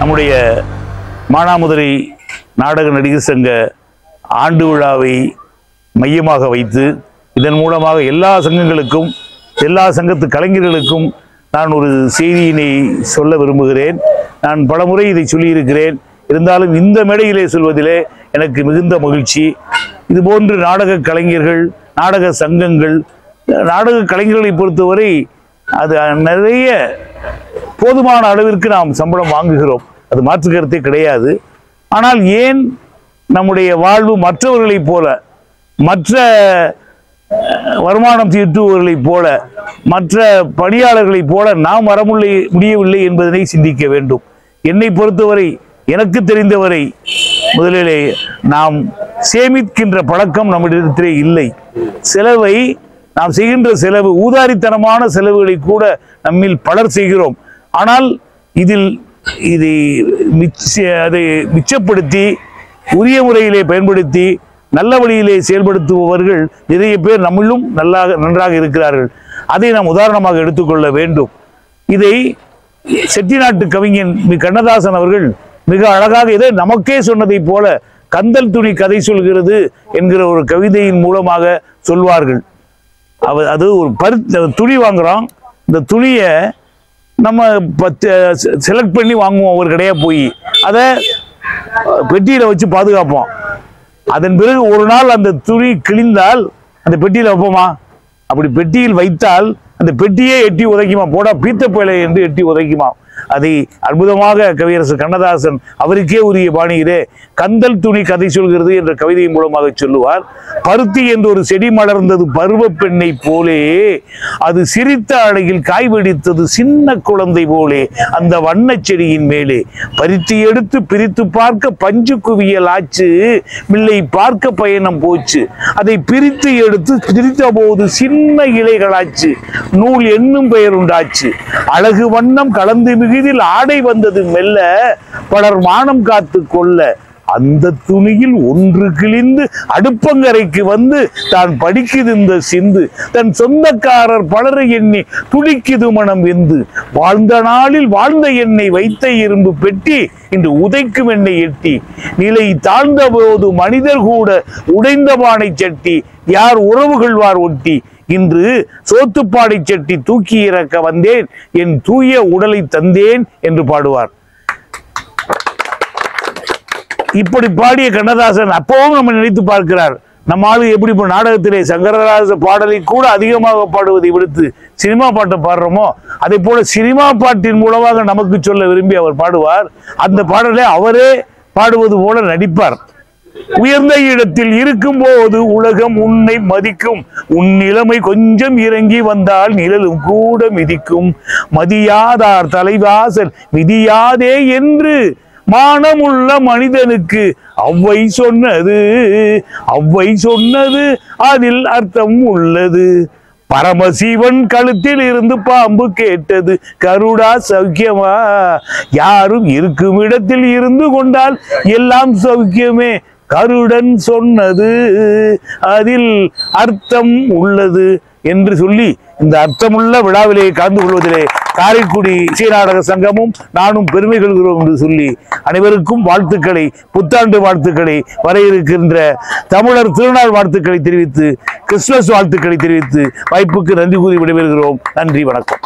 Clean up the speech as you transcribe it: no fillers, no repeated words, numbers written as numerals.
நம்முடைய மானாமதுரை நாடக நடிகர் சங்க ஆண்டு விழாவை மையமாக வைத்து இதன் மூலமாக எல்லா சங்கங்களுக்கும் எல்லா சங்கத்து கலைஞர்களுக்கும் நான் ஒரு செய்தியினை சொல்ல விரும்புகிறேன். நான் பலமுறை இதை சொல்லியிருக்கிறேன். இருந்தாலும் இந்த மேடையிலே சொல்வதிலே எனக்கு மிகுந்த மகிழ்ச்சி. இதுபோன்று நாடக கலைஞர்கள், நாடக சங்கங்கள், நாடக கலைஞர்களை பொறுத்தவரை அது நிறைய போதுமான அளவிற்கு நாம் சம்பளம் வாங்குகிறோம், அது மாற்று கருத்தே கிடையாது. ஆனால் ஏன் நம்முடைய வாழ்வு மற்றவர்களைப் போல, மற்ற வருமானம் தீட்டுவர்களைப் போல, மற்ற பணியாளர்களைப் போல நாம் வர முடியவில்லை என்பதனை சிந்திக்க வேண்டும். என்னை பொறுத்தவரை, எனக்கு தெரிந்தவரை முதலிலே நாம் சேமிக்கின்ற பழக்கம் நம்மிடத்திலே இல்லை. செலவை நாம் செய்கின்ற செலவு, ஊதாரித்தனமான செலவுகளை கூட நம்மில் பலர் செய்கிறோம். ஆனால் இதை மிச்சப்படுத்தி உரிய முறையிலே பயன்படுத்தி நல்ல வழியிலே செயல்படுத்துபவர்கள் நிறைய பேர் நம்மளும் நன்றாக இருக்கிறார்கள். அதை நாம் உதாரணமாக எடுத்துக்கொள்ள வேண்டும். இதை செட்டிநாட்டு கவிஞன் கண்ணதாசன் அவர்கள் மிக அழகாக இதை நமக்கே சொன்னதை போல கந்தல் துணி கதை சொல்கிறது என்கிற ஒரு கவிதையின் மூலமாக சொல்வார்கள். அது ஒரு துணி வாங்குறோம், இந்த துணியை நம்ம செலக்ட் பண்ணி வாங்குவோம் ஒரு கடையா போய், அதை பெட்டியில வச்சு பாதுகாப்போம். அதன் பிறகு ஒரு நாள் அந்த துணி கிழிந்தால் அந்த பெட்டியில வைப்போமா? அப்படி பெட்டியில் வைத்தால் அந்த பெட்டியே எட்டி உதைக்குமா? போடா பீத்த பிழை என்று எட்டி உதைக்குமா? அதை அற்புதமாக கவியரசு கண்ணதாசன் அவருக்கே உரிய பாணியிலே கந்தல் துணி கதை சொல்கிறது என்ற கவிதையின் மூலமாக சொல்லுவார். பருத்தி என்று ஒரு செடி மலர்ந்தது பருவ பெண்ணை போலே, அது சிரித்த அழகில் காய் வெடித்தது சின்ன குழந்தை போலே, அந்த வண்ண செடியின் மேலே பருத்தி எடுத்து பிரித்து பார்க்க பஞ்சு குவியல் ஆச்சு, மில்லை பார்க்க பயணம் போச்சு, அதை பிரித்து எடுத்து பிரித்த போது சின்ன இலைகளாச்சு, நூல் என்னும் பெயர் உண்டாச்சு, அழகு வண்ணம் கலந்து மிகுதில் ஆடை வந்தது மெல்ல, பலர் மானம் காத்து கொள்ள, அந்த துணியில் ஒன்று கிழிந்து அடுப்பங்கரைக்கு வந்து தான் படிக்குது இந்த சிந்து, தன் சொந்தக்காரர் பலரை எண்ணி துடிக்குது மனம் வெந்து, வாழ்ந்த நாளில் வாழ்ந்த எண்ணெய் வைத்த இரும்பு பெட்டி இன்று உதைக்கும் எண்ணெய் எட்டி, நிலை தாழ்ந்த போது மனிதர் கூட உடைந்த பானை சட்டி, யார் உறவுகள்வார் ஒட்டி, இன்று சோத்துப்பாடை சட்டி தூக்கி இறக்க வந்தேன், என் தூய உடலை தந்தேன் என்று பாடுவார். இப்படி பாடிய கண்ணதாசன் அப்பவும் நம்ம நினைத்து பார்க்கிறார். நம்ம ஆளு எப்படி இப்போ நாடகத்திலே சங்கரராஜ பாடலை கூட அதிகமாக பாடுவதை விடுத்து சினிமா பாட்டை பாடுறோமோ, அதே போல சினிமா பாட்டின் மூலமாக நமக்கு சொல்ல விரும்பி அவர் பாடுவார். அந்த பாடலை அவரே பாடுவது போல நடிப்பார். உயர்ந்த இடத்தில் இருக்கும் போது உலகம் உன்னை மதிக்கும், உன் நிலைமை கொஞ்சம் இறங்கி வந்தால் நிழலும் கூட மிதிக்கும், மதியாதார் தலைவாசல் மிதியாதே என்று மானமுள்ள மனிதனுக்கு அவ்வை சொன்னது அதில் அர்த்தம் உள்ளது, பரமசிவன் கழுத்தில் இருந்து பாம்பு கேட்டது கருடா சௌக்கியமா, யாரும் இருக்கும் இடத்தில் இருந்து கொண்டால் எல்லாம் சௌக்கியமே, கருடன் சொன்னது அதில் அர்த்தம் உள்ளது என்று சொல்லி இந்த அர்த்தமுள்ள விழாவிலே கலந்து கொள்வதிலே காரைக்குடி இசைநாடக சங்கமும் நானும் பெருமை கொள்கிறோம் என்று சொல்லி அனைவருக்கும் வாழ்த்துக்களை, புத்தாண்டு வாழ்த்துக்களை, வர இருக்கின்ற தமிழர் திருநாள் வாழ்த்துக்களை தெரிவித்து, கிறிஸ்துமஸ் வாழ்த்துக்களை தெரிவித்து வாய்ப்புக்கு நன்றி கூறி விடைபெறுகிறோம். நன்றி, வணக்கம்.